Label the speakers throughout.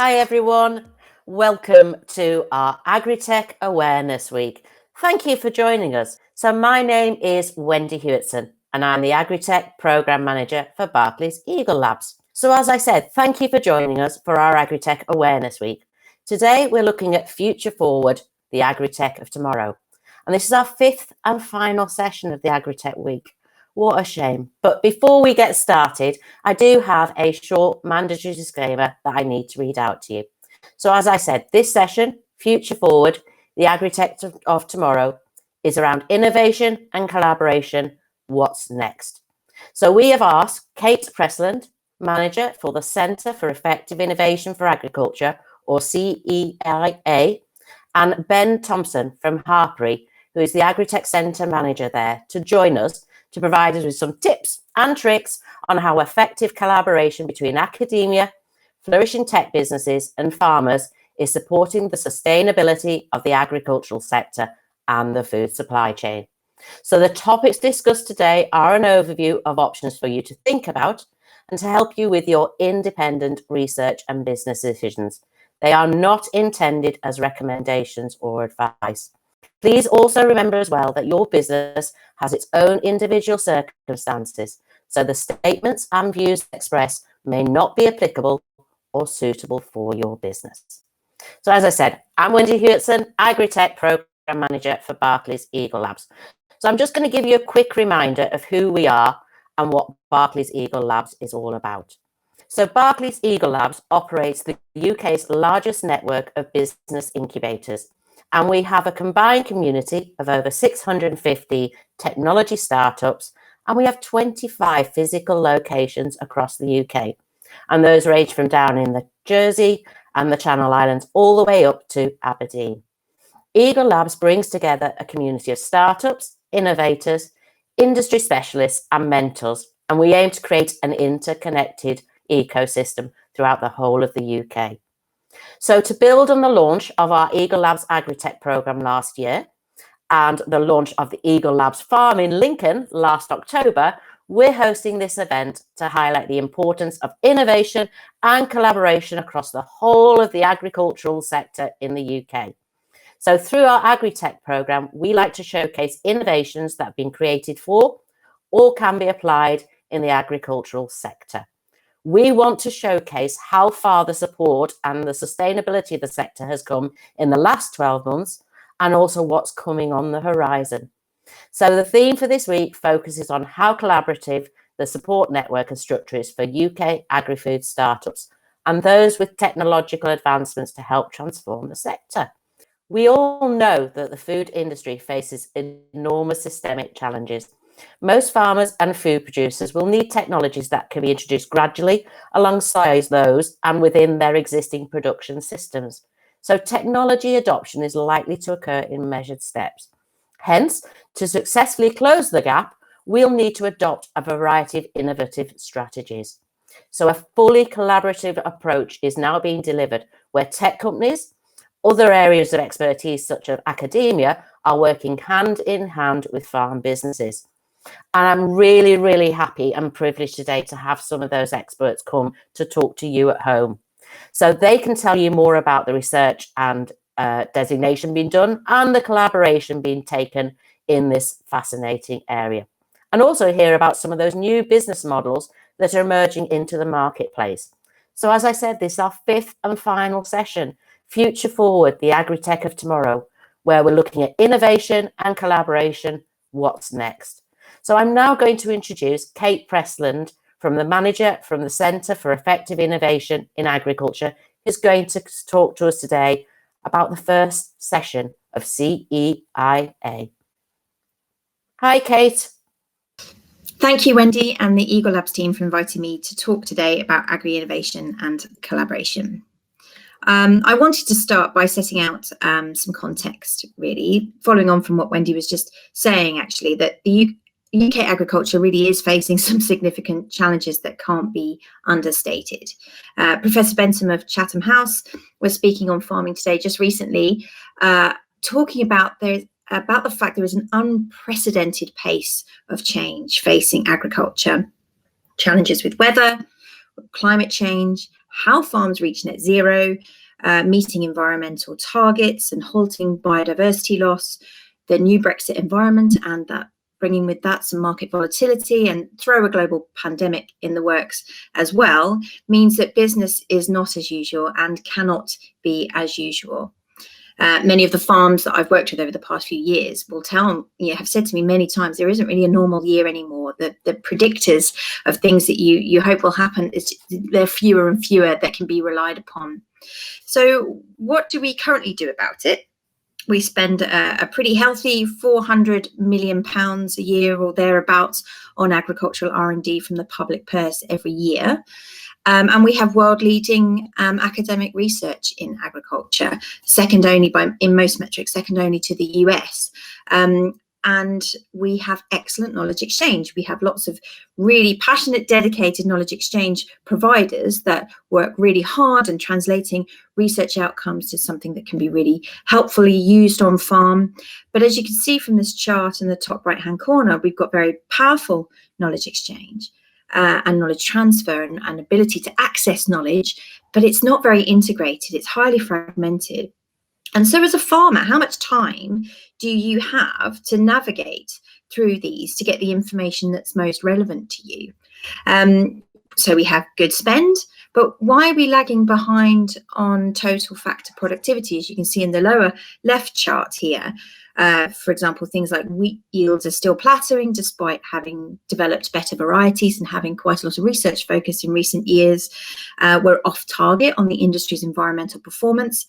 Speaker 1: Hi everyone, welcome to our AgriTech Awareness Week. Thank you for joining us. So my name is Wendy Hewittson and I'm the AgriTech Programme Manager for Barclays Eagle Labs. So as I said, thank you for joining us for our AgriTech Awareness Week. Today we're looking at Future Forward, the AgriTech of tomorrow. And this is our fifth and final session of the AgriTech Week. What a shame. But before we get started, I do have a short mandatory disclaimer that I need to read out to you. So as I said, this session, Future Forward, the AgriTech of tomorrow, is around innovation and collaboration. What's next? So we have asked Kate Pressland, Manager for the Centre for Effective Innovation for Agriculture, or CEIA, and Ben Thompson from Hartpury, who is the AgriTech Centre Manager there, to join us to provide us with some tips and tricks on how effective collaboration between academia, flourishing tech businesses and farmers is supporting the sustainability of the agricultural sector and the food supply chain. So the topics discussed today are an overview of options for you to think about and to help you with your independent research and business decisions. They are not intended as recommendations or advice. Please also remember as well that your business has its own individual circumstances, so the statements and views expressed may not be applicable or suitable for your business. So as I said, I'm Wendy Hewittson, AgriTech Programme Manager for Barclays Eagle Labs. So I'm just going to give you a quick reminder of who we are and what Barclays Eagle Labs is all about. So Barclays Eagle Labs operates the UK's largest network of business incubators, and we have a combined community of over 650 technology startups, and we have 25 physical locations across the UK. And those range from down in the Jersey and the Channel Islands all the way up to Aberdeen. Eagle Labs brings together a community of startups, innovators, industry specialists and mentors, and we aim to create an interconnected ecosystem throughout the whole of the UK. So to build on the launch of our Eagle Labs AgriTech programme last year and the launch of the Eagle Labs farm in Lincoln last October, we're hosting this event to highlight the importance of innovation and collaboration across the whole of the agricultural sector in the UK. So through our AgriTech programme, we like to showcase innovations that have been created for or can be applied in the agricultural sector. We want to showcase how far the support and the sustainability of the sector has come in the last 12 months and also what's coming on the horizon. So the theme for this week focuses on how collaborative the support network and structure is for UK agri-food startups and those with technological advancements to help transform the sector. We all know that the food industry faces enormous systemic challenges. Most farmers and food producers will need technologies that can be introduced gradually alongside those and within their existing production systems. So technology adoption is likely to occur in measured steps. Hence, to successfully close the gap, we'll need to adopt a variety of innovative strategies. So a fully collaborative approach is now being delivered where tech companies, other areas of expertise such as academia, are working hand in hand with farm businesses. And I'm really, really happy and privileged today to have some of those experts come to talk to you at home. So they can tell you more about the research and designation being done and the collaboration being taken in this fascinating area. And also hear about some of those new business models that are emerging into the marketplace. So as I said, this is our fifth and final session, Future Forward, the AgriTech of tomorrow, where we're looking at innovation and collaboration. What's next? So I'm now going to introduce Kate Pressland, from the Manager from the Centre for Effective Innovation in Agriculture, who's going to talk to us today about the first session of CEIA. Hi, Kate.
Speaker 2: Thank you, Wendy, and the Eagle Labs team for inviting me to talk today about agri-innovation and collaboration. I wanted to start by setting out some context, really, following on from what Wendy was just saying, actually, that the UK agriculture really is facing some significant challenges that can't be understated. Professor Bentham of Chatham House was speaking on Farming Today just recently, talking about the fact there is an unprecedented pace of change facing agriculture. Challenges with weather, climate change, how farms reach net zero, meeting environmental targets and halting biodiversity loss, the new Brexit environment, and that bringing with that some market volatility, and throw a global pandemic in the works as well, means that business is not as usual and cannot be as usual. Many of the farms that I've worked with over the past few years will have said to me many times, there isn't really a normal year anymore. The predictors of things that you hope will happen, there are fewer and fewer that can be relied upon. So what do we currently do about it? We spend a pretty healthy £400 million a year or thereabouts on agricultural R&D from the public purse every year. And we have world-leading academic research in agriculture, second only in most metrics, second only to the US. And we have excellent knowledge exchange. We have lots of really passionate, dedicated knowledge exchange providers that work really hard and translating research outcomes to something that can be really helpfully used on farm. But as you can see from this chart in the top right-hand corner, we've got very powerful knowledge exchange and knowledge transfer and ability to access knowledge, but it's not very integrated. It's highly fragmented. And so as a farmer, how much time do you have to navigate through these to get the information that's most relevant to you? So we have good spend, but why are we lagging behind on total factor productivity? As you can see in the lower left chart here, for example, things like wheat yields are still plateauing despite having developed better varieties and having quite a lot of research focus in recent years. We're off target on the industry's environmental performance.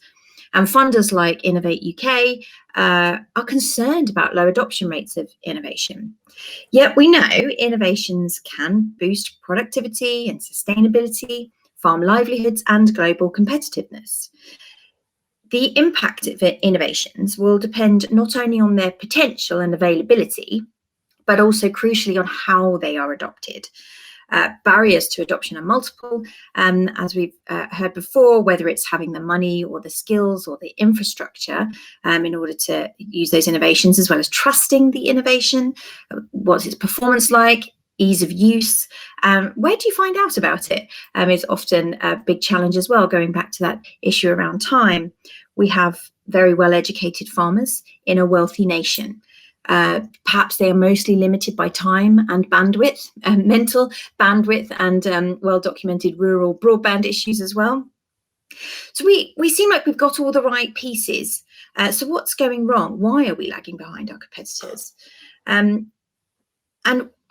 Speaker 2: And funders like Innovate UK are concerned about low adoption rates of innovation. Yet we know innovations can boost productivity and sustainability, farm livelihoods, and global competitiveness. The impact of innovations will depend not only on their potential and availability, but also crucially on how they are adopted. Barriers to adoption are multiple, as we've heard before, whether it's having the money or the skills or the infrastructure in order to use those innovations, as well as trusting the innovation, what's its performance like, ease of use, where do you find out about it is often a big challenge as well, going back to that issue around time. We have very well-educated farmers in a wealthy nation. Perhaps they are mostly limited by time and bandwidth, mental bandwidth, and well-documented rural broadband issues as well. So we seem like we've got all the right pieces. So what's going wrong? Why are we lagging behind our competitors? And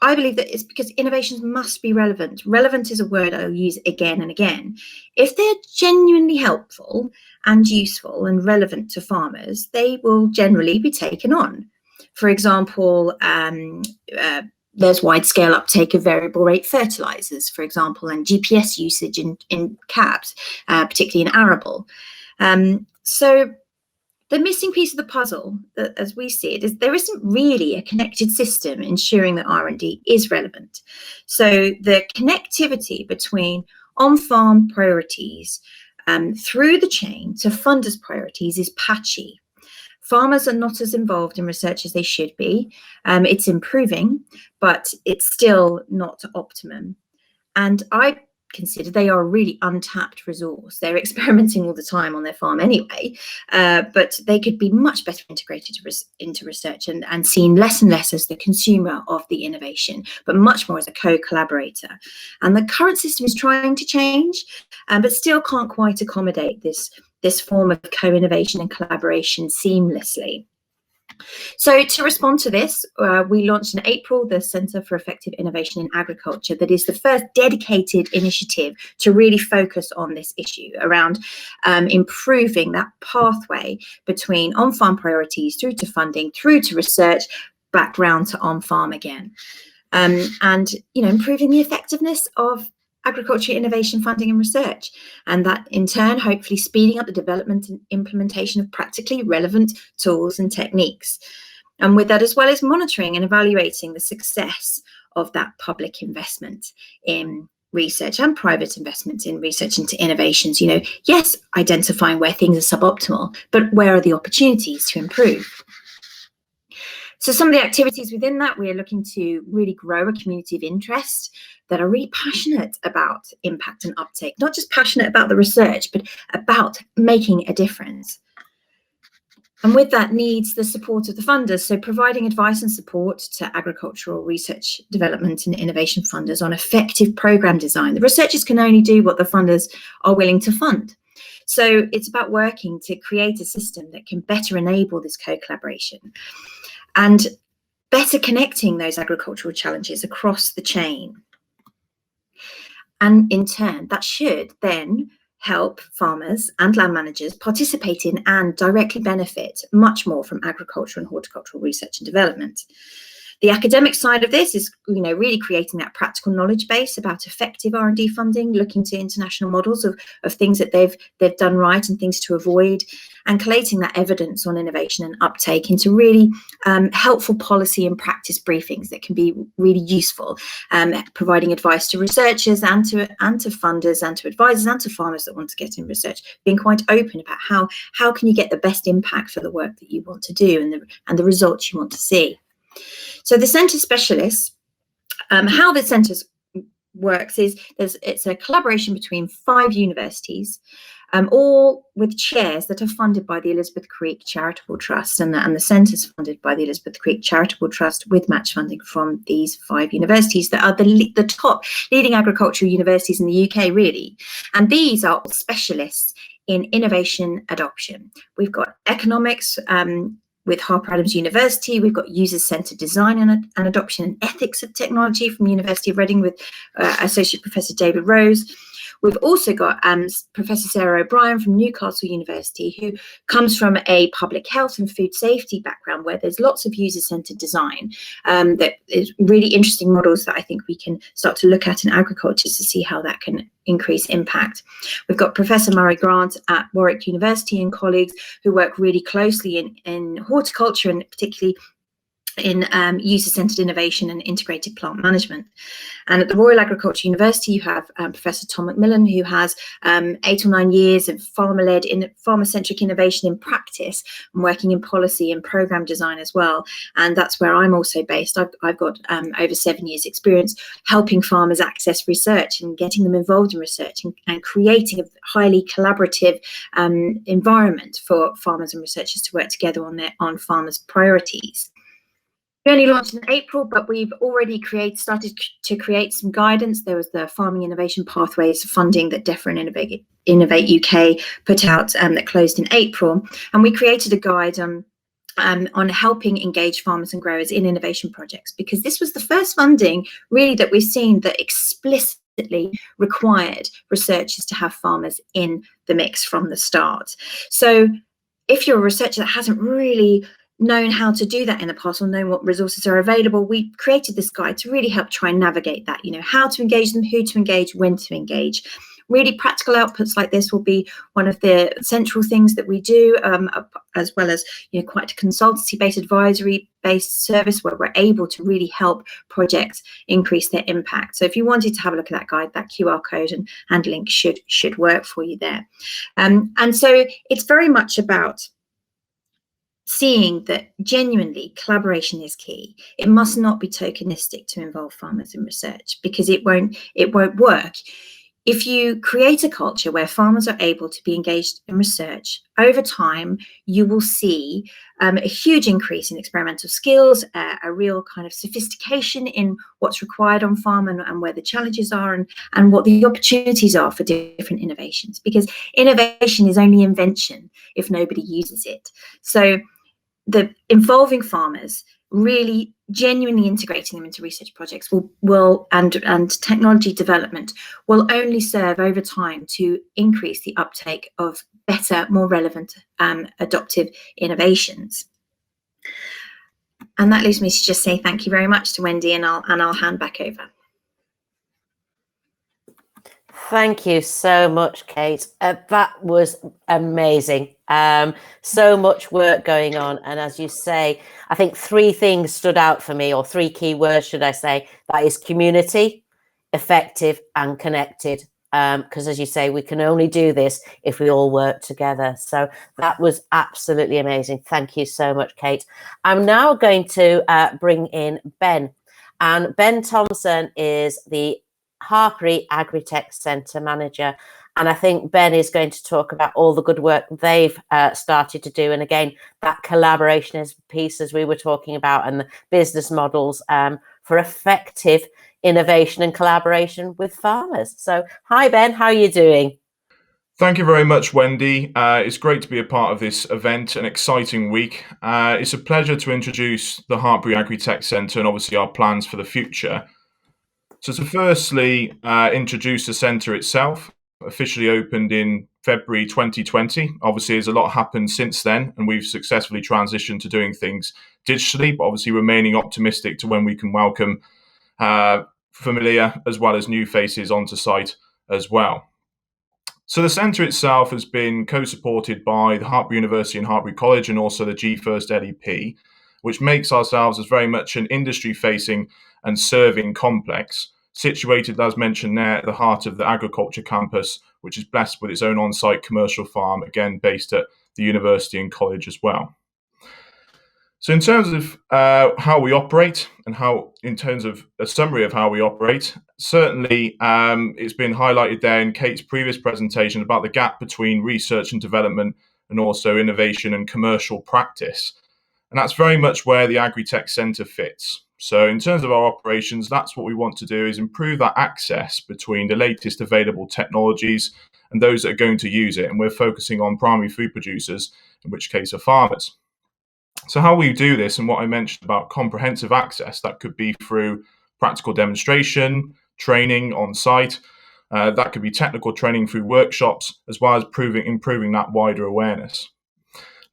Speaker 2: I believe that it's because innovations must be relevant. Relevant is a word I'll use again and again. If they're genuinely helpful and useful and relevant to farmers, they will generally be taken on. For example, there's wide-scale uptake of variable rate fertilizers, for example, and GPS usage in cabs, particularly in arable. So the missing piece of the puzzle, as we see it, is there isn't really a connected system ensuring that R&D is relevant. So the connectivity between on-farm priorities through the chain to funders' priorities is patchy. Farmers are not as involved in research as they should be. It's improving, but it's still not optimum. And I consider they are a really untapped resource. They're experimenting all the time on their farm anyway, but they could be much better integrated into research and seen less and less as the consumer of the innovation, but much more as a co-collaborator. And the current system is trying to change, but still can't quite accommodate this form of co-innovation and collaboration seamlessly. So to respond to this, we launched in April the Centre for Effective Innovation in Agriculture, that is the first dedicated initiative to really focus on this issue around improving that pathway between on-farm priorities through to funding, through to research, back round to on-farm again. And improving the effectiveness of agriculture innovation funding and research, and that in turn hopefully speeding up the development and implementation of practically relevant tools and techniques, and with that as well as monitoring and evaluating the success of that public investment in research and private investments in research into innovations. Yes, identifying where things are suboptimal, but where are the opportunities to improve? So some of the activities within that, we're looking to really grow a community of interest that are really passionate about impact and uptake, not just passionate about the research, but about making a difference. And with that needs the support of the funders, so providing advice and support to agricultural research development and innovation funders on effective programme design. The researchers can only do what the funders are willing to fund. So it's about working to create a system that can better enable this co-collaboration and better connecting those agricultural challenges across the chain. And in turn, that should then help farmers and land managers participate in and directly benefit much more from agricultural and horticultural research and development. The academic side of this is, really creating that practical knowledge base about effective R&D funding, looking to international models of things that they've done right and things to avoid, and collating that evidence on innovation and uptake into really helpful policy and practice briefings that can be really useful, providing advice to researchers and to funders and to advisors and to farmers that want to get in research, being quite open about how can you get the best impact for the work that you want to do and the results you want to see. So the centre specialists, how the centres works is it's a collaboration between 5 universities, all with chairs that are funded by the Elizabeth Creek Charitable Trust, and the centres funded by the Elizabeth Creek Charitable Trust with match funding from these 5 universities that are the top leading agricultural universities in the UK, really. And these are all specialists in innovation adoption. We've got economics, with Harper University, we've got user-centered design and adoption and ethics of technology from University of Reading with Associate Professor David Rose. We've also got Professor Sarah O'Brien from Newcastle University, who comes from a public health and food safety background where there's lots of user-centered design that is really interesting models that I think we can start to look at in agriculture to see how that can increase impact. We've got Professor Murray Grant at Warwick University and colleagues who work really closely in horticulture and particularly in user-centered innovation and integrated plant management. And at the Royal Agricultural University, you have Professor Tom McMillan, who has 8 or 9 years of farmer-led farmer-centric innovation in practice and working in policy and programme design as well. And that's where I'm also based. I've got over 7 years experience helping farmers access research and getting them involved in research and creating a highly collaborative environment for farmers and researchers to work together on farmers' priorities. We only launched in April, but we've already started to create some guidance. There was the Farming Innovation Pathways funding that DEFRA and Innovate UK put out that closed in April. And we created a guide on helping engage farmers and growers in innovation projects, because this was the first funding really that we've seen that explicitly required researchers to have farmers in the mix from the start. So if you're a researcher that hasn't really known how to do that in the past or known what resources are available, we created this guide to really help try and navigate that, how to engage them, who to engage, when to engage. Really practical outputs like this will be one of the central things that we do, as well as quite a consultancy-based, advisory-based service where we're able to really help projects increase their impact. So if you wanted to have a look at that guide, that QR code and link should work for you there. And so it's very much about seeing that genuinely collaboration is key. It must not be tokenistic to involve farmers in research, because it won't work. If you create a culture where farmers are able to be engaged in research, over time, you will see a huge increase in experimental skills, a real kind of sophistication in what's required on farm and where the challenges are and what the opportunities are for different innovations, because innovation is only invention if nobody uses it. So the involving farmers, really genuinely integrating them into research projects and technology development will only serve over time to increase the uptake of better, more relevant adoptive innovations. And that leaves me to just say thank you very much to Wendy, and I'll hand back over.
Speaker 1: Thank you so much, Kate. That was amazing. So much work going on. And as you say, I think 3 things stood out for me, or 3 key words, should I say. That is community, effective, and connected. because as you say, we can only do this if we all work together. So that was absolutely amazing. Thank you so much, Kate. I'm now going to bring in Ben. And Ben Thompson is the Hartpury AgriTech Centre Manager. And I think Ben is going to talk about all the good work they've started to do. And again, that collaboration piece, as we were talking about, and the business models for effective innovation and collaboration with farmers. So, hi, Ben, how are you doing?
Speaker 3: Thank you very much, Wendy. It's great to be a part of this event, an exciting week. It's a pleasure to introduce the Hartpury Agri-Tech Centre and obviously our plans for the future. So to firstly introduce the centre itself, officially opened in February 2020. Obviously, there's a lot happened since then, and we've successfully transitioned to doing things digitally, but obviously remaining optimistic to when we can welcome familiar as well as new faces onto site as well. So the centre itself has been co-supported by the Hartpury University and Hartpury College and also the G1st LEP, which makes ourselves as very much an industry-facing and serving complex, situated, as mentioned there, at the heart of the agriculture campus, which is blessed with its own on-site commercial farm, again based at the university and college as well. So in terms of how we operate and in terms of a summary of how we operate, certainly it's been highlighted there in Kate's previous presentation about the gap between research and development and also innovation and commercial practice. And that's very much where the AgriTech Centre fits. So in terms of our operations, that's what we want to do, is improve that access between the latest available technologies and those that are going to use it. And we're focusing on primary food producers, in which case are farmers. So how we do this, and what I mentioned about comprehensive access, that could be through practical demonstration, training on site, that could be technical training through workshops, as well as improving that wider awareness.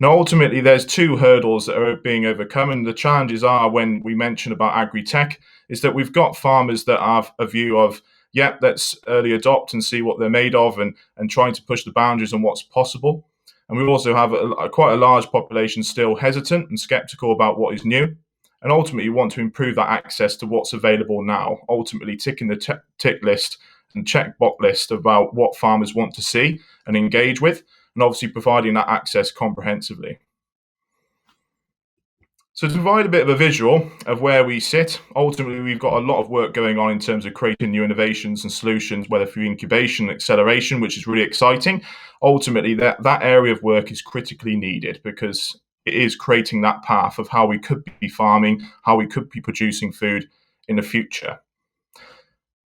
Speaker 3: Now, ultimately, there's two hurdles that are being overcome, and the challenges are, when we mention about agri-tech, is that we've got farmers that have a view of, yeah, let's early adopt and see what they're made of, and trying to push the boundaries on what's possible. And we also have quite a large population still hesitant and skeptical about what is new. And ultimately, you want to improve that access to what's available now, ultimately ticking the tick list and checkbox list about what farmers want to see and engage with, and obviously providing that access comprehensively. So to provide a bit of a visual of where we sit, ultimately we've got a lot of work going on in terms of creating new innovations and solutions, whether through incubation and acceleration, which is really exciting. Ultimately, that area of work is critically needed because it is creating that path of how we could be farming, how we could be producing food in the future.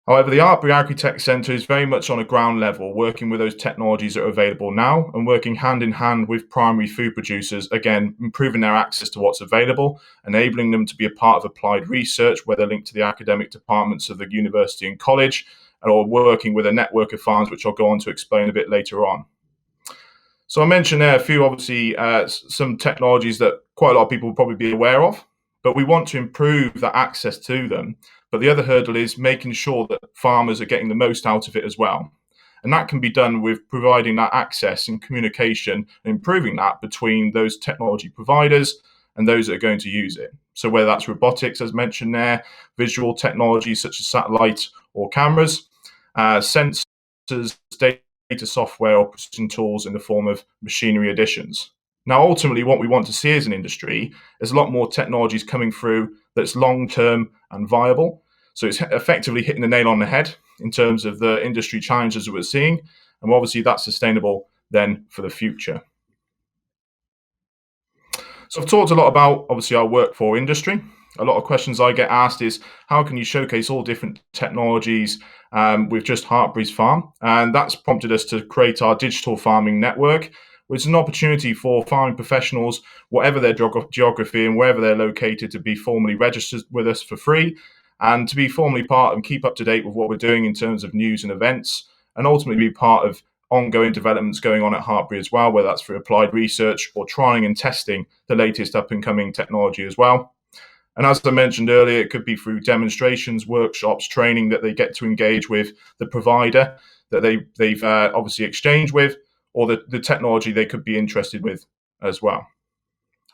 Speaker 3: However, the Hartpury Agri-Tech Centre is very much on a ground level, working with those technologies that are available now and working hand in hand with primary food producers, again, improving their access to what's available, enabling them to be a part of applied research, whether linked to the academic departments of the university and college, or working with a network of farms, which I'll go on to explain a bit later on. So I mentioned there a few, obviously, some technologies that quite a lot of people will probably be aware of, but we want to improve that access to them. But the other hurdle is making sure that farmers are getting the most out of it as well. And that can be done with providing that access and communication and improving that between those technology providers and those that are going to use it. So whether that's robotics, as mentioned there, visual technologies such as satellite or cameras, sensors, data software or precision tools in the form of machinery additions. Now, ultimately, what we want to see as an industry is a lot more technologies coming through that's long-term and viable. So it's effectively hitting the nail on the head in terms of the industry challenges that we're seeing. And obviously, that's sustainable then for the future. So I've talked a lot about, obviously, our work for industry. A lot of questions I get asked is, how can you showcase all different technologies with just Hartpury's farm? And that's prompted us to create our digital farming network, which is an opportunity for farming professionals, whatever their geography and wherever they're located, to be formally registered with us for free and to be formally part and keep up to date with what we're doing in terms of news and events, and ultimately be part of ongoing developments going on at Hartpury as well, whether that's for applied research or trying and testing the latest up and coming technology as well. And as I mentioned earlier, it could be through demonstrations, workshops, training that they get to engage with the provider that they've obviously exchanged with, or the technology they could be interested with as well.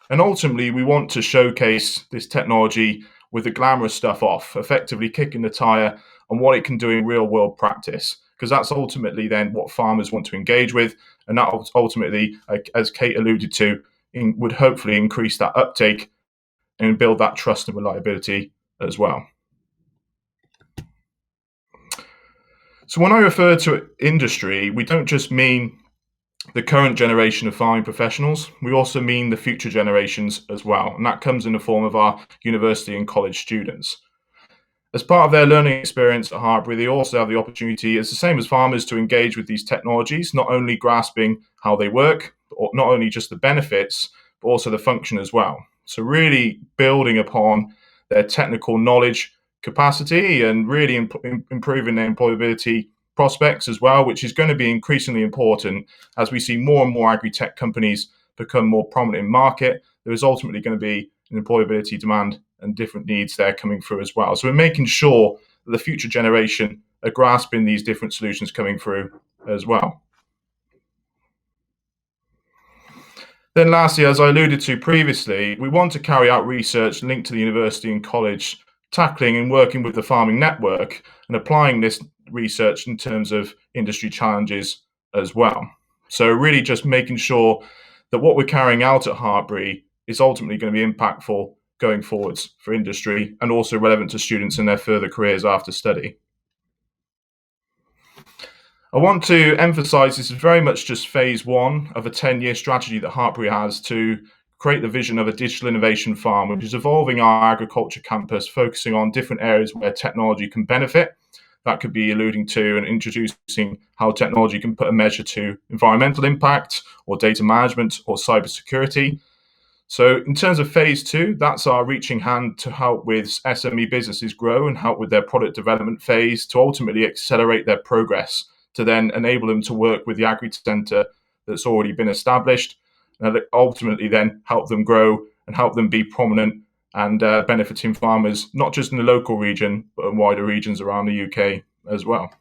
Speaker 3: And ultimately, we want to showcase this technology with the glamorous stuff off, effectively kicking the tire on what it can do in real world practice. because that's ultimately then what farmers want to engage with. And that ultimately, as Kate alluded to, would hopefully increase that uptake and build that trust and reliability as well. So when I refer to industry, we don't just mean the current generation of farming professionals, we also mean the future generations as well. And that comes in the form of our university and college students. As part of their learning experience at Hartpury, they also have the opportunity, as the same as farmers, to engage with these technologies, not only grasping how they work, or not only just the benefits, but also the function as well. So really building upon their technical knowledge capacity and really improving their employability prospects as well, which is going to be increasingly important as we see more and more agri-tech companies become more prominent in market. There is ultimately going to be an employability demand and different needs there coming through as well. So we're making sure that the future generation are grasping these different solutions coming through as well. Then lastly, as I alluded to previously, we want to carry out research linked to the university and college, tackling and working with the farming network and applying this research in terms of industry challenges as well. So really just making sure that what we're carrying out at Hartpury is ultimately going to be impactful going forwards for industry and also relevant to students in their further careers after study. I want to emphasize this is very much just phase one of a 10-year strategy that Hartpury has to create the vision of a digital innovation farm, which is evolving our agriculture campus, focusing on different areas where technology can benefit. That could be alluding to and introducing how technology can put a measure to environmental impact or data management or cybersecurity. So in terms of phase two, that's our reaching hand to help with SME businesses grow and help with their product development phase to ultimately accelerate their progress, to then enable them to work with the Agri Centre that's already been established, and ultimately then help them grow and help them be prominent and benefiting farmers, not just in the local region, but in wider regions around the UK as well.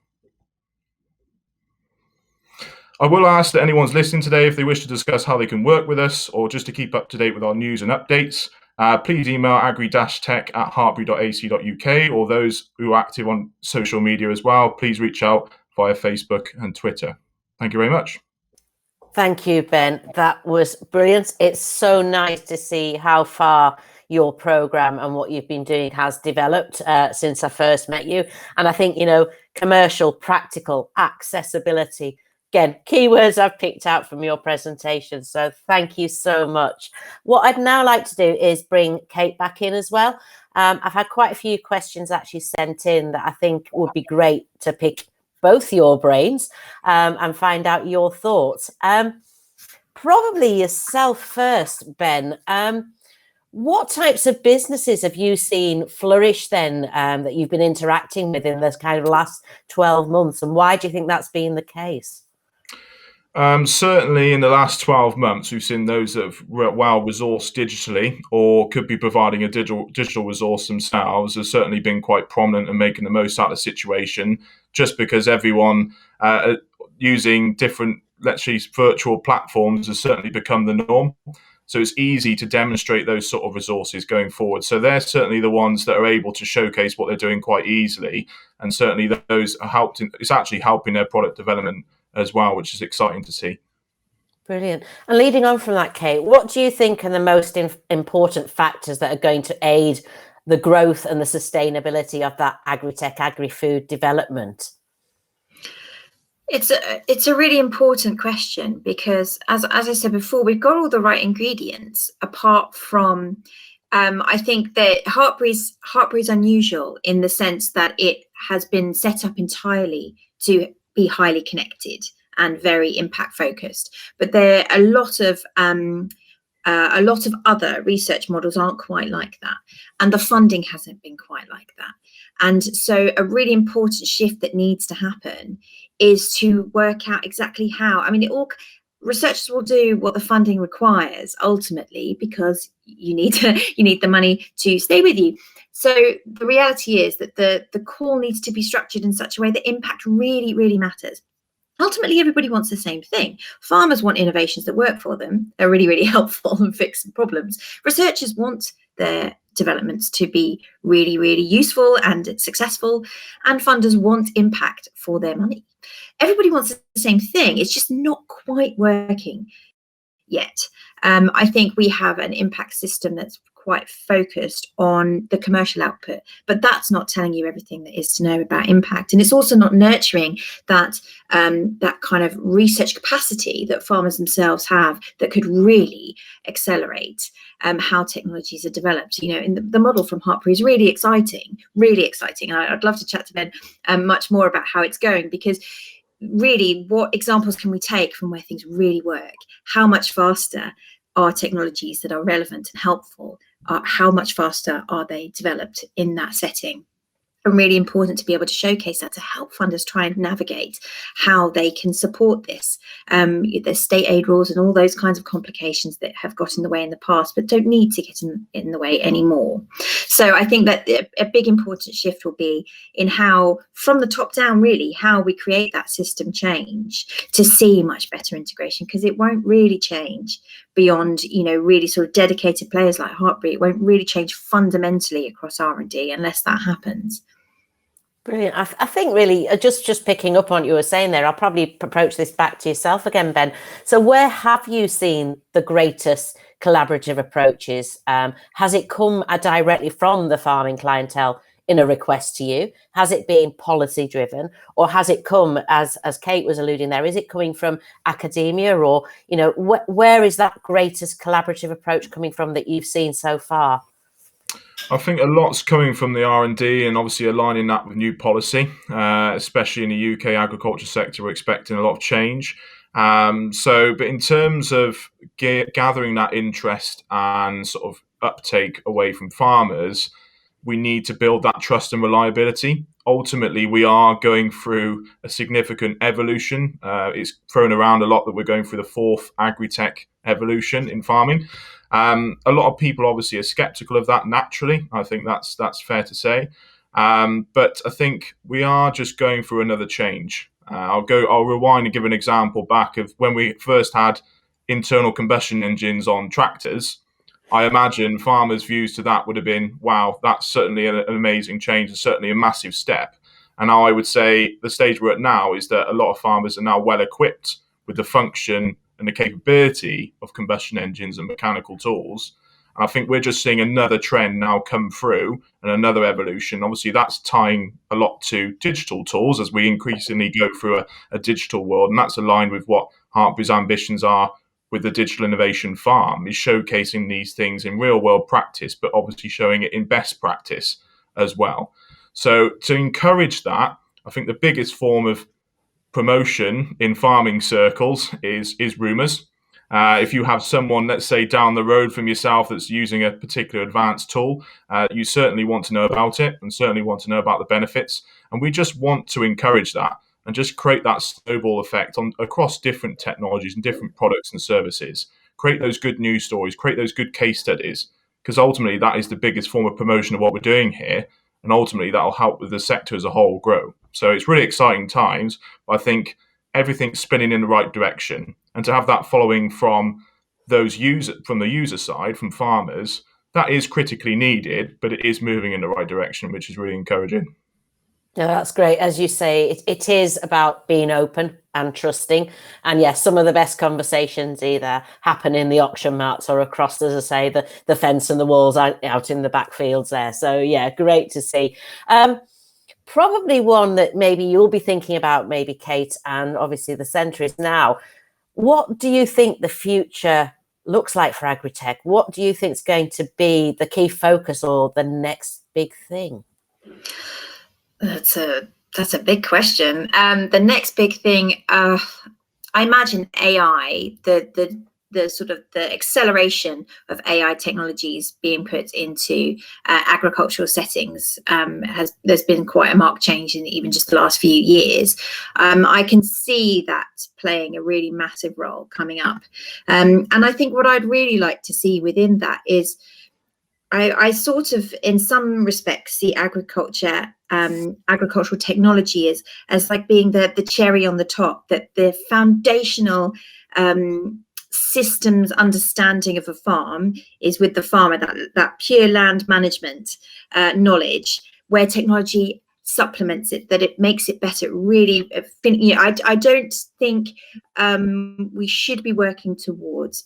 Speaker 3: I will ask that anyone's listening today, if they wish to discuss how they can work with us or just to keep up to date with our news and updates, please email agri-tech@hartpury.ac.uk, or those who are active on social media as well, please reach out via Facebook and Twitter. Thank you very much.
Speaker 1: Thank you, Ben. That was brilliant. It's so nice to see how far your program and what you've been doing has developed since I first met you. And I think, commercial, practical, accessibility, again, keywords I've picked out from your presentation. So thank you so much. What I'd now like to do is bring Kate back in as well. I've had quite a few questions actually sent in that I think would be great to pick both your brains and find out your thoughts. Probably yourself first, Ben. What types of businesses have you seen flourish then that you've been interacting with in this kind of last 12 months? And why do you think that's been the case?
Speaker 3: Certainly in the last 12 months, we've seen those that have well resourced digitally or could be providing a digital resource themselves has certainly been quite prominent and making the most out of the situation, just because everyone using different, let's say, virtual platforms has certainly become the norm. So it's easy to demonstrate those sort of resources going forward. So they're certainly the ones that are able to showcase what they're doing quite easily. And certainly those are it's actually helping their product development as well, which is exciting to see. Brilliant.
Speaker 1: And leading on from that, Kate, what do you think are the most important factors that are going to aid the growth and the sustainability of that agri-tech, agri-food development?
Speaker 2: It's a really important question because, as I said before, we've got all the right ingredients apart from, I think that Hartpury's unusual in the sense that it has been set up entirely to be highly connected and very impact focused. But there are a lot of other research models aren't quite like that, and the funding hasn't been quite like that. And so a really important shift that needs to happen is to work out exactly how. I mean, researchers will do what the funding requires ultimately, because you need the money to stay with you. So the reality is that the call needs to be structured in such a way that impact really, really matters. Ultimately, everybody wants the same thing. Farmers want innovations that work for them. They're really, really helpful and fix problems. Researchers want their developments to be really, really useful and successful, and funders want impact for their money. Everybody wants the same thing, it's just not quite working yet. I think we have an impact system that's quite focused on the commercial output, but that's not telling you everything there is to know about impact, and it's also not nurturing that that kind of research capacity that farmers themselves have that could really accelerate how technologies are developed. You know, in the model from Hartpury is really exciting, really exciting. I'd love to chat to Ben much more about how it's going, because really, what examples can we take from where things really work? How much faster are technologies that are relevant and helpful? How much faster are they developed in that setting? And really important to be able to showcase that to help funders try and navigate how they can support this. There's state aid rules and all those kinds of complications that have got in the way in the past, but don't need to get in the way anymore. So I think that a big important shift will be in how, from the top down, really, how we create that system change to see much better integration, because it won't really change beyond, you know, really sort of dedicated players like Hartpury. It won't really change fundamentally across R&D unless that happens.
Speaker 1: Brilliant. I think really just picking up on what you were saying there, I'll probably approach this back to yourself again, Ben. So where have you seen the greatest collaborative approaches? Has it come directly from the farming clientele in a request to you? Has it been policy driven, or has it come, as Kate was alluding there, is it coming from academia, or, you know, where is that greatest collaborative approach coming from that you've seen so far?
Speaker 3: I think a lot's coming from the R&D, and obviously aligning that with new policy, especially in the UK agriculture sector. We're expecting a lot of change. But in terms of gathering that interest and sort of uptake away from farmers, we need to build that trust and reliability. Ultimately, we are going through a significant evolution. It's thrown around a lot that we're going through the fourth Agri-Tech evolution in farming. A lot of people obviously are skeptical of that naturally. I think that's fair to say. But I think we are just going through another change. I'll rewind and give an example back of when we first had internal combustion engines on tractors. I imagine farmers' views to that would have been, wow, that's certainly an amazing change and certainly a massive step. And now I would say the stage we're at now is that a lot of farmers are now well equipped with the function and the capability of combustion engines and mechanical tools. And I think we're just seeing another trend now come through and another evolution. Obviously, that's tying a lot to digital tools as we increasingly go through a digital world. And that's aligned with what Hartpury's ambitions are with the Digital Innovation Farm, is showcasing these things in real world practice, but obviously showing it in best practice as well. So to encourage that, I think the biggest form of promotion in farming circles is rumours. If you have someone, let's say, down the road from yourself that's using a particular advanced tool, you certainly want to know about it and certainly want to know about the benefits. And we just want to encourage that and just create that snowball effect across different technologies and different products and services. Create those good news stories, create those good case studies, because ultimately that is the biggest form of promotion of what we're doing here. And ultimately that will help with the sector as a whole grow. So it's really exciting times. But I think everything's spinning in the right direction. And to have that following from the user side, from farmers, that is critically needed, but it is moving in the right direction, which is really encouraging.
Speaker 1: No, that's great. As you say, it is about being open and trusting. And yes, some of the best conversations either happen in the auction marts or across, as I say, the fence and the walls out in the backfields there. So yeah, great to see. Probably one that maybe you'll be thinking about, maybe Kate, and obviously the centre is now. What do you think the future looks like for AgriTech? What do you think is going to be the key focus or the next big thing?
Speaker 2: That's a big question. The next big thing, I imagine AI, the sort of the acceleration of AI technologies being put into agricultural settings there's been quite a marked change in even just the last few years. I can see that playing a really massive role coming up. And I think what I'd really like to see within that is I sort of, in some respects, see agricultural technology as like being the cherry on the top, that the foundational systems understanding of a farm is with the farmer, that pure land management knowledge, where technology supplements it, that it makes it better. Really, I don't think we should be working towards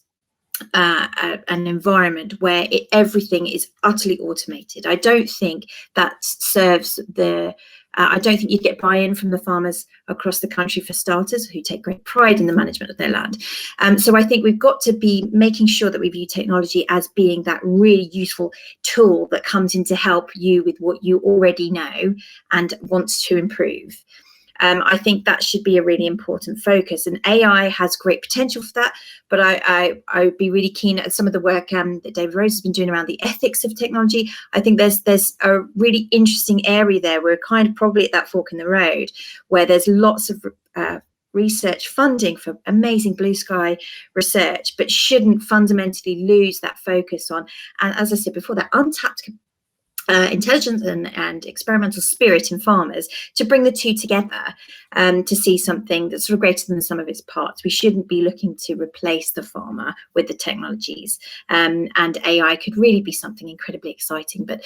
Speaker 2: an environment where everything is utterly automated. I don't think that serves the I don't think you get buy-in from the farmers across the country, for starters, who take great pride in the management of their land. So I think we've got to be making sure that we view technology as being that really useful tool that comes in to help you with what you already know and wants to improve. I think that should be a really important focus, and AI has great potential for that. But I would be really keen at some of the work that David Rose has been doing around the ethics of technology. I think there's a really interesting area there. We're kind of probably at that fork in the road where there's lots of research funding for amazing blue sky research, but shouldn't fundamentally lose that focus on, and as I said before, that untapped intelligence and experimental spirit in farmers, to bring the two together to see something that's sort of greater than the sum of its parts. We shouldn't be looking to replace the farmer with the technologies, and AI could really be something incredibly exciting, but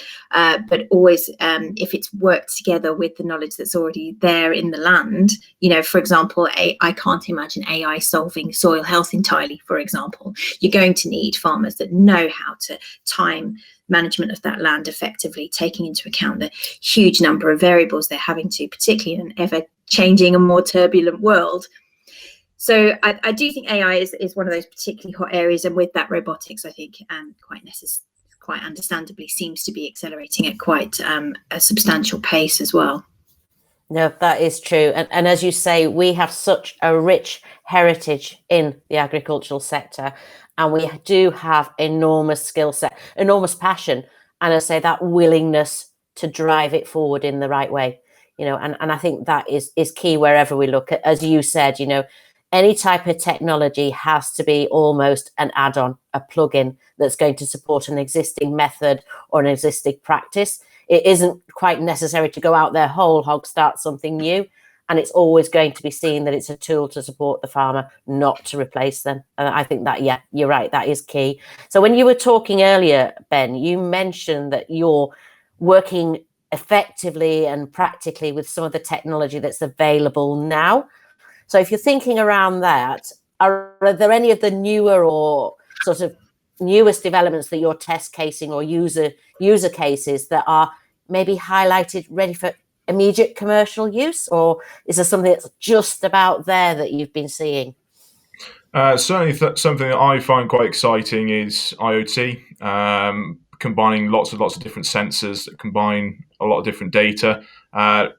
Speaker 2: always if it's worked together with the knowledge that's already there in the land. For example, I can't imagine AI solving soil health entirely, for example. You're going to need farmers that know how to time management of that land effectively, taking into account the huge number of variables they're having to, particularly in an ever-changing and more turbulent world. So I do think AI is one of those particularly hot areas, and with that, robotics, I think, quite understandably, seems to be accelerating at quite a substantial pace as well.
Speaker 1: No, that is true. And as you say, we have such a rich heritage in the agricultural sector, and we do have enormous skill set, enormous passion, and I say that willingness to drive it forward in the right way. And I think that is key wherever we look at. As you said, any type of technology has to be almost an add-on, a plug-in that's going to support an existing method or an existing practice. It isn't quite necessary to go out there whole hog, start something new. And it's always going to be seen that it's a tool to support the farmer, not to replace them. And I think that, yeah, you're right, that is key. So when you were talking earlier, Ben, you mentioned that you're working effectively and practically with some of the technology that's available now. So if you're thinking around that, are there any of the newer or sort of newest developments that you're test casing or user cases that are maybe highlighted, ready for immediate commercial use, or is there something that's just about there that you've been seeing?
Speaker 3: Certainly something that I find quite exciting is IoT, combining lots of different sensors that combine a lot of different data,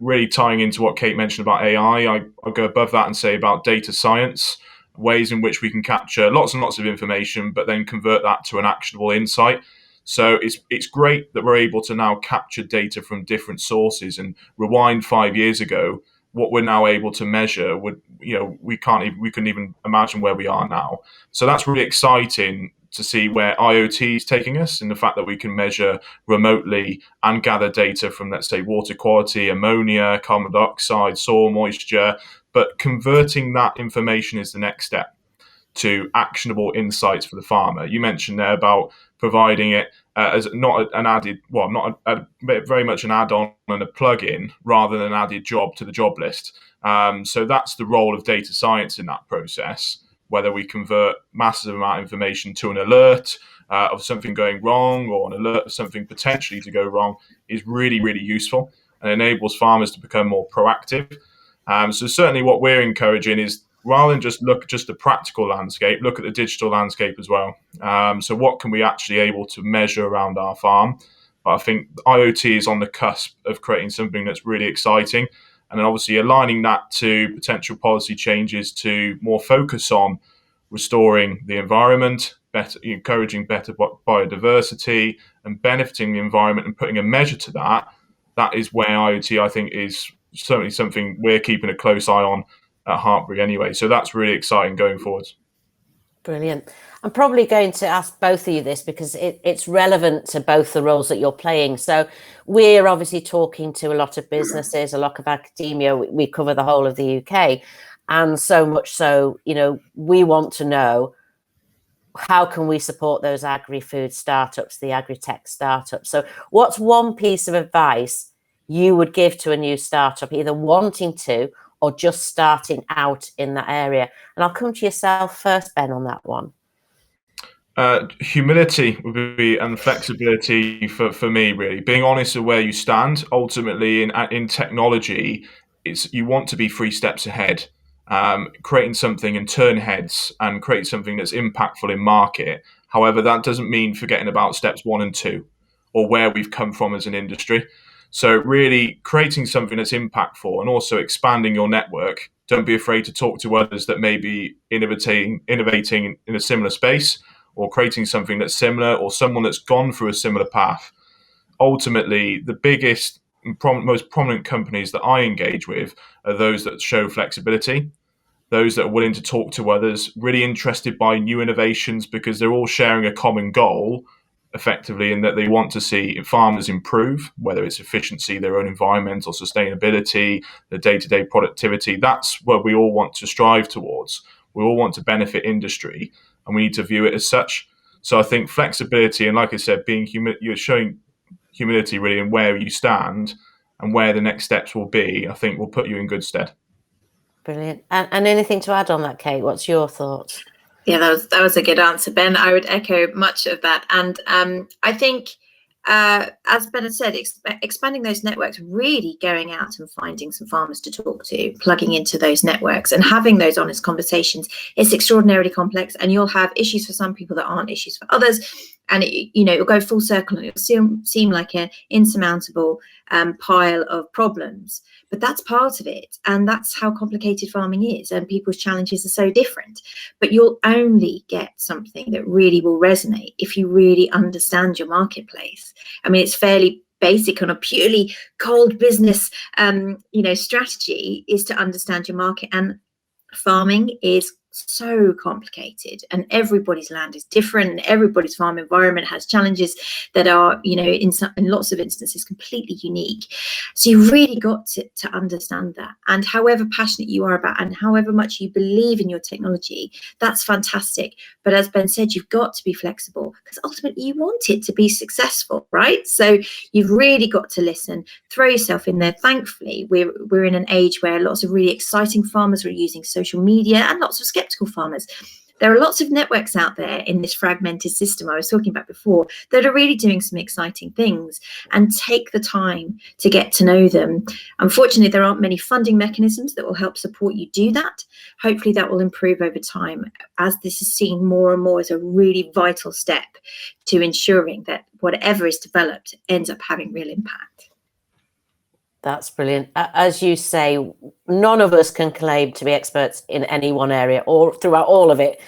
Speaker 3: really tying into what Kate mentioned about AI. I'll go above that and say about data science, ways in which we can capture lots and lots of information, but then convert that to an actionable insight. So it's great that we're able to now capture data from different sources, and rewind 5 years ago, what we're now able to measure we couldn't even imagine where we are now. So that's really exciting to see where IoT is taking us, and the fact that we can measure remotely and gather data from, let's say, water quality, ammonia, carbon dioxide, soil moisture, but converting that information is the next step to actionable insights for the farmer. You mentioned there about providing it as not an added, very much an add-on and a plug-in rather than an added job to the job list. So that's the role of data science in that process, whether we convert massive amount of information to an alert of something going wrong, or an alert of something potentially to go wrong, is really, really useful and enables farmers to become more proactive. So certainly what we're encouraging is, rather than just look at the practical landscape, look at the digital landscape as well. So what can we actually able to measure around our farm? But I think IoT is on the cusp of creating something that's really exciting. And then obviously aligning that to potential policy changes to more focus on restoring the environment, encouraging better biodiversity and benefiting the environment, and putting a measure to that. That is where IoT, I think, is certainly something we're keeping a close eye on at Hartpury anyway. So that's really exciting going forward.
Speaker 1: Brilliant. I'm probably going to ask both of you this because it's relevant to both the roles that you're playing. So we're obviously talking to a lot of businesses, a lot of academia. We cover the whole of the UK. And so much so, we want to know how can we support those agri-food startups, the agri-tech startups? So what's one piece of advice you would give to a new startup, either wanting to or just starting out in that area? And I'll come to yourself first, Ben, on that one.
Speaker 3: Humility would be, and flexibility for me, really. Being honest of where you stand. Ultimately, in technology, you want to be 3 steps ahead. Creating something and turn heads and create something that's impactful in market. However, that doesn't mean forgetting about steps 1 and 2 or where we've come from as an industry. So really creating something that's impactful and also expanding your network. Don't be afraid to talk to others that may be innovating in a similar space, or creating something that's similar, or someone that's gone through a similar path. Ultimately, the biggest, most prominent companies that I engage with are those that show flexibility, those that are willing to talk to others, really interested by new innovations because they're all sharing a common goal, effectively, in that they want to see farmers improve, whether it's efficiency, their own environmental sustainability, the day-to-day productivity. That's what we all want to strive towards. We all want to benefit industry, and we need to view it as such. So I think flexibility, and like I said, you're showing humility really in where you stand and where the next steps will be, I think will put you in good stead.
Speaker 1: Brilliant. And anything to add on that, Kate? What's your thoughts?
Speaker 2: Yeah, that was a good answer, Ben. I would echo much of that. And I think, as Ben had said, expanding those networks, really going out and finding some farmers to talk to, plugging into those networks and having those honest conversations. It's extraordinarily complex, and you'll have issues for some people that aren't issues for others. And it'll go full circle, and it'll seem like an insurmountable pile of problems. But that's part of it, and that's how complicated farming is, and people's challenges are so different. But you'll only get something that really will resonate if you really understand your marketplace. I mean, it's fairly basic on a purely cold business, strategy is to understand your market. And farming is so complicated, and everybody's land is different, and everybody's farm environment has challenges that are, in lots of instances completely unique. So you really got to understand that. And however passionate you are about, and however much you believe in your technology, that's fantastic. But as Ben said, you've got to be flexible, because ultimately you want it to be successful, right? So you've really got to listen, throw yourself in there. Thankfully, we're in an age where lots of really exciting farmers are using social media, and lots of skeptical farmers. There are lots of networks out there in this fragmented system I was talking about before that are really doing some exciting things, and take the time to get to know them. Unfortunately, there aren't many funding mechanisms that will help support you do that. Hopefully that will improve over time, as this is seen more and more as a really vital step to ensuring that whatever is developed ends up having real impact.
Speaker 1: That's brilliant. As you say, none of us can claim to be experts in any one area or throughout all of it.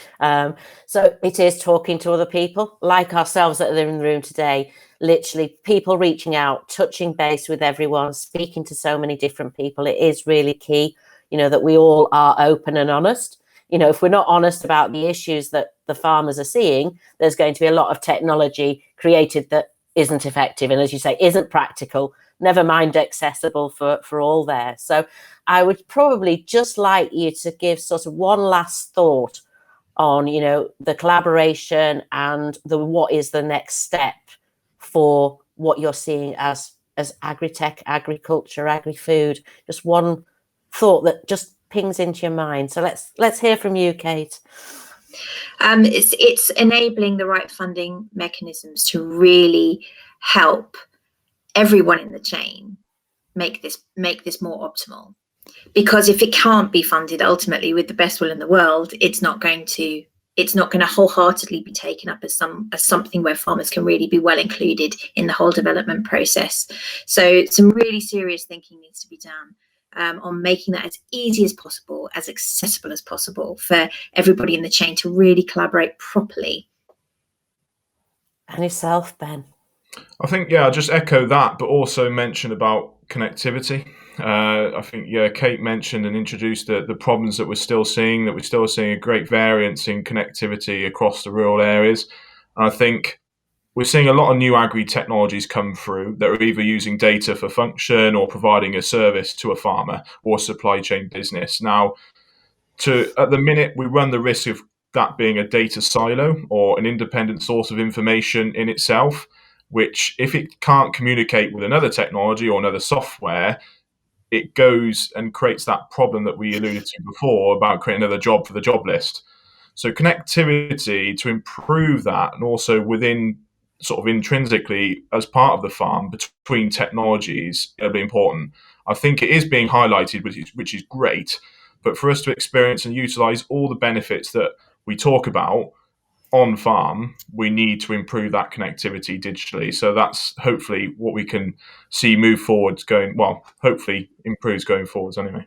Speaker 1: So it is talking to other people like ourselves that are in the room today, literally people reaching out, touching base with everyone, speaking to so many different people. It is really key, that we all are open and honest. If we're not honest about the issues that the farmers are seeing, there's going to be a lot of technology created that isn't effective. And as you say, isn't practical, never mind accessible for all there. So I would probably just like you to give sort of one last thought on, the collaboration and what is the next step for what you're seeing as agri-tech, agriculture, agri-food. Just one thought that just pings into your mind. So let's hear from you, Kate.
Speaker 2: It's enabling the right funding mechanisms to really help everyone in the chain make this more optimal. Because if it can't be funded ultimately with the best will in the world, it's not going to wholeheartedly be taken up as something where farmers can really be well included in the whole development process. So some really serious thinking needs to be done on making that as easy as possible, as accessible as possible for everybody in the chain to really collaborate properly.
Speaker 1: And yourself, Ben?
Speaker 3: I think, I'll just echo that, but also mention about connectivity. I think, Kate mentioned and introduced the problems that we're still seeing a great variance in connectivity across the rural areas. And I think we're seeing a lot of new agri-technologies come through that are either using data for function or providing a service to a farmer or a supply chain business. Now, at the minute, we run the risk of that being a data silo or an independent source of information in itself, which if it can't communicate with another technology or another software, it goes and creates that problem that we alluded to before about creating another job for the job list. So connectivity to improve that, and also within sort of intrinsically as part of the farm between technologies, it'll be important. I think it is being highlighted, which is great, but for us to experience and utilize all the benefits that we talk about on farm, we need to improve that connectivity digitally. So that's hopefully what we can see move forwards hopefully improves going forwards anyway.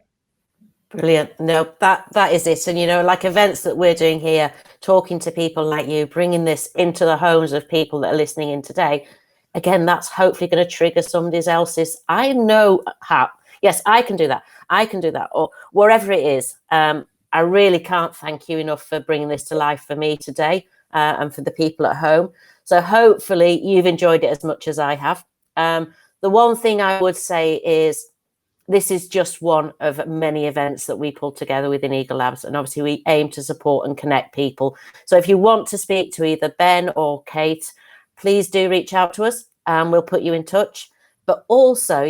Speaker 1: Brilliant. No, that is it. And, like events that we're doing here, talking to people like you, bringing this into the homes of people that are listening in today, again, that's hopefully going to trigger somebody else's, I know how, yes, I can do that. I can do that. Or wherever it is. I really can't thank you enough for bringing this to life for me today and for the people at home. So hopefully you've enjoyed it as much as I have. The one thing I would say is, this is just one of many events that we pull together within Eagle Labs. And obviously we aim to support and connect people. So if you want to speak to either Ben or Kate, please do reach out to us and we'll put you in touch. But also,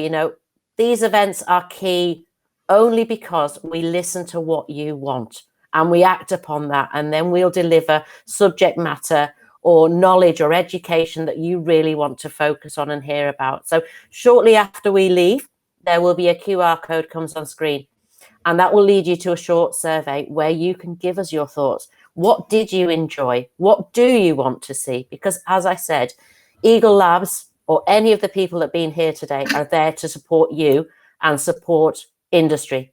Speaker 1: these events are key only because we listen to what you want and we act upon that. And then we'll deliver subject matter or knowledge or education that you really want to focus on and hear about. So shortly after we leave, there will be a QR code comes on screen, and that will lead you to a short survey where you can give us your thoughts. What did you enjoy? What do you want to see? Because as I said, Eagle Labs or any of the people that have been here today are there to support you and support industry,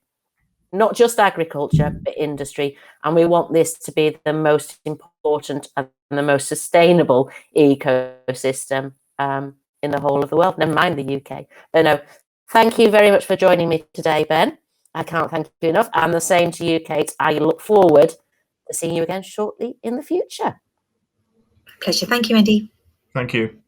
Speaker 1: not just agriculture, but industry. And we want this to be the most important and the most sustainable ecosystem in the whole of the world, never mind the UK. But no, thank you very much for joining me today, Ben. I can't thank you enough. And the same to you, Kate. I look forward to seeing you again shortly in the future.
Speaker 2: Pleasure. Thank you, Wendy.
Speaker 3: Thank you.